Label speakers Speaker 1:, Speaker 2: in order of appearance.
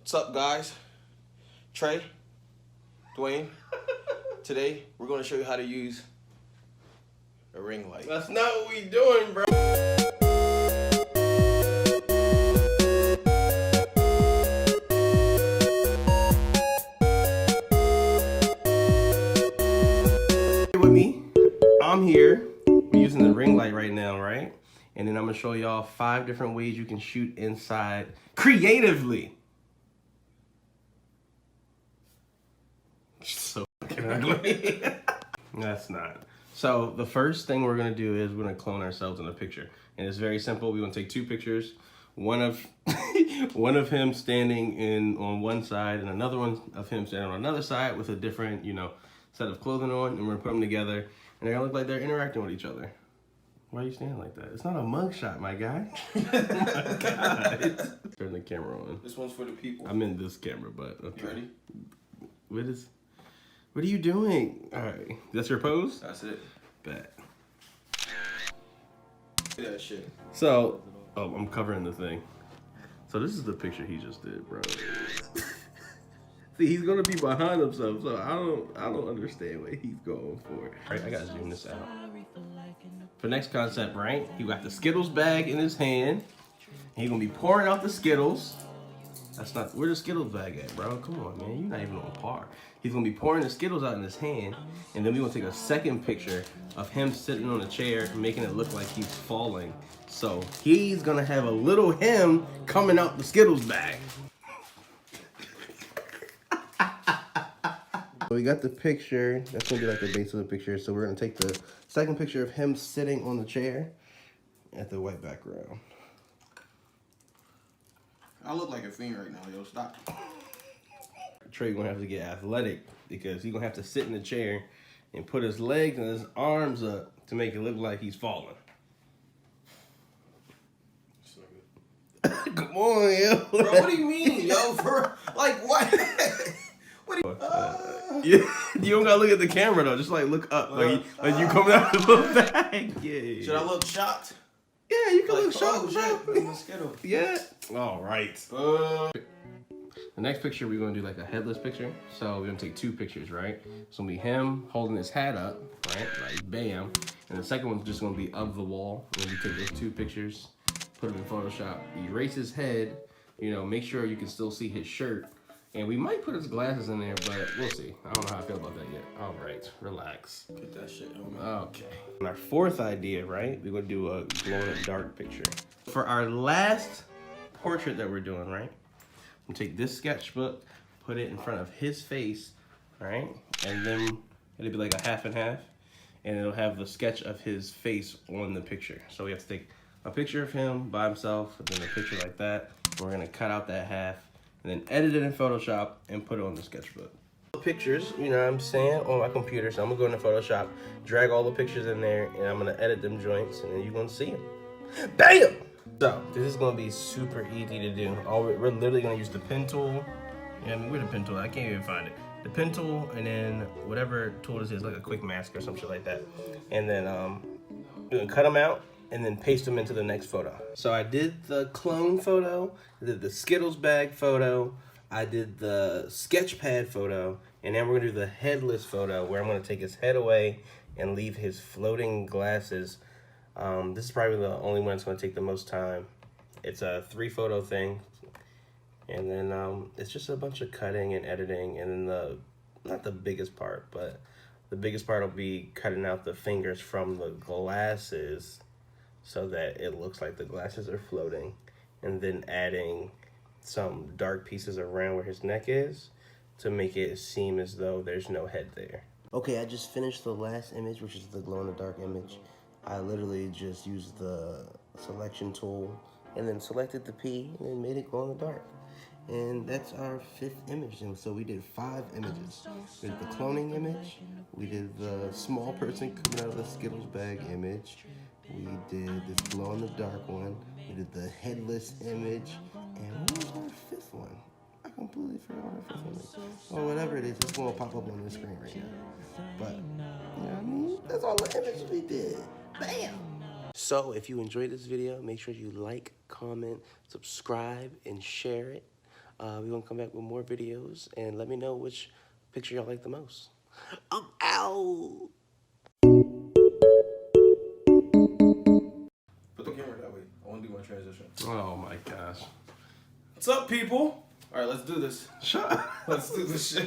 Speaker 1: What's up, guys? Trey, Dwayne. Today, we're going to show you how to use a ring light.
Speaker 2: That's not what we doing, bro. With me, I'm here. We're using the ring light right now, right? And then I'm gonna show y'all 5 different ways you can shoot inside creatively. So fucking ugly. That's not. So the first thing we're gonna do is we're gonna clone ourselves in a picture, and it's very simple. We want to take 2 pictures, one of him standing on one side, and another one of him standing on another side with a different, set of clothing on, and we're gonna put them together, and they're gonna look like they're interacting with each other. Why are you standing like that? It's not a mug shot, my guy. Oh my God. Turn the camera on.
Speaker 1: This one's for the people.
Speaker 2: I'm in this camera, but okay.
Speaker 1: You ready?
Speaker 2: What are you doing? All right, that's your pose?
Speaker 1: That's it.
Speaker 2: Bet.
Speaker 1: Look at that shit.
Speaker 2: So, I'm covering the thing. So this is the picture he just did, bro. See, he's gonna be behind himself, so I don't understand what he's going for. All right, I gotta zoom this out. For next concept, right? He got the Skittles bag in his hand. He's gonna be pouring out the Skittles. That's not, where the Skittles bag at, bro? Come on, man, you're not even on par. He's gonna be pouring the Skittles out in his hand, and then we're gonna take a second picture of him sitting on a chair, making it look like he's falling. So he's gonna have a little him coming out the Skittles bag. So we got the picture. That's gonna be like the base of the picture. So we're gonna take the second picture of him sitting on the chair at the white background.
Speaker 1: I look like a fiend right now, yo. Stop.
Speaker 2: Trey gonna have to get athletic because he's gonna have to sit in the chair and put his legs and his arms up to make it look like he's falling. Come on, yo.
Speaker 1: Bro, what do you mean, yo? Like, what? What do
Speaker 2: you don't gotta look at the camera though. Just like look up, like you coming out of the bag. Yeah.
Speaker 1: Should I look shocked?
Speaker 2: Yeah, you can
Speaker 1: like,
Speaker 2: look shocked, bro.
Speaker 1: Skittle.
Speaker 2: Yeah. All right. The next picture we're gonna do like a headless picture. So we're gonna take 2 pictures, right? It's gonna be him holding his hat up, right? Like bam. And the second one's just gonna be of the wall. And you take those 2 pictures, put them in Photoshop, erase his head. Make sure you can still see his shirt. And we might put his glasses in there, but we'll see. I don't know how I feel about that yet. All right, relax.
Speaker 1: Get that shit on me.
Speaker 2: Okay. And our 4th idea, right? We're gonna do a glow-in-the-dark picture. For our last portrait that we're doing, right? I'm gonna take this sketchbook, put it in front of his face, right? And then it'll be like a half and half, and it'll have the sketch of his face on the picture. So we have to take a picture of him by himself, and then a picture like that. We're gonna cut out that half, and then edit it in Photoshop and put it on the sketchbook. Pictures, what I'm saying, on my computer. So I'm gonna go into Photoshop, drag all the pictures in there, and I'm gonna edit them joints, and then you're gonna see them. Bam! So this is gonna be super easy to do. We're literally gonna use the pen tool. Where's the pen tool? I can't even find it. The pen tool, and then whatever tool this is, like a quick mask or some shit like that. And then we're gonna cut them out and then paste them into the next photo. So I did the clone photo, I did the Skittles bag photo, I did the sketch pad photo, and then we're gonna do the headless photo where I'm gonna take his head away and leave his floating glasses. This is probably the only one that's gonna take the most time. It's a 3 photo thing. And then it's just a bunch of cutting and editing, and then not the biggest part, but the biggest part will be cutting out the fingers from the glasses so that it looks like the glasses are floating, and then adding some dark pieces around where his neck is to make it seem as though there's no head there. Okay, I just finished the last image, which is the glow-in-the-dark image. I literally just used the selection tool and then selected the P and then made it glow in the dark. And that's our 5th image. And so we did 5 images. We did the cloning image. We did the small person coming out of the Skittles bag image. We did this glow in the dark one. We did the headless image. And what was our 5th one? I completely forgot what our 5th one is. Or whatever it is, it's going to pop up on the screen right now. But, you know what I mean? That's all the images we did. Bam! So if you enjoyed this video, make sure you like, comment, subscribe, and share it. We're gonna come back with more videos and let me know which picture y'all like the most. I'm out.
Speaker 1: Put the camera that way. I want to do my transition.
Speaker 2: Oh my gosh.
Speaker 1: What's up, people? All right, let's do this.
Speaker 2: Shut up.
Speaker 1: Let's do this shit.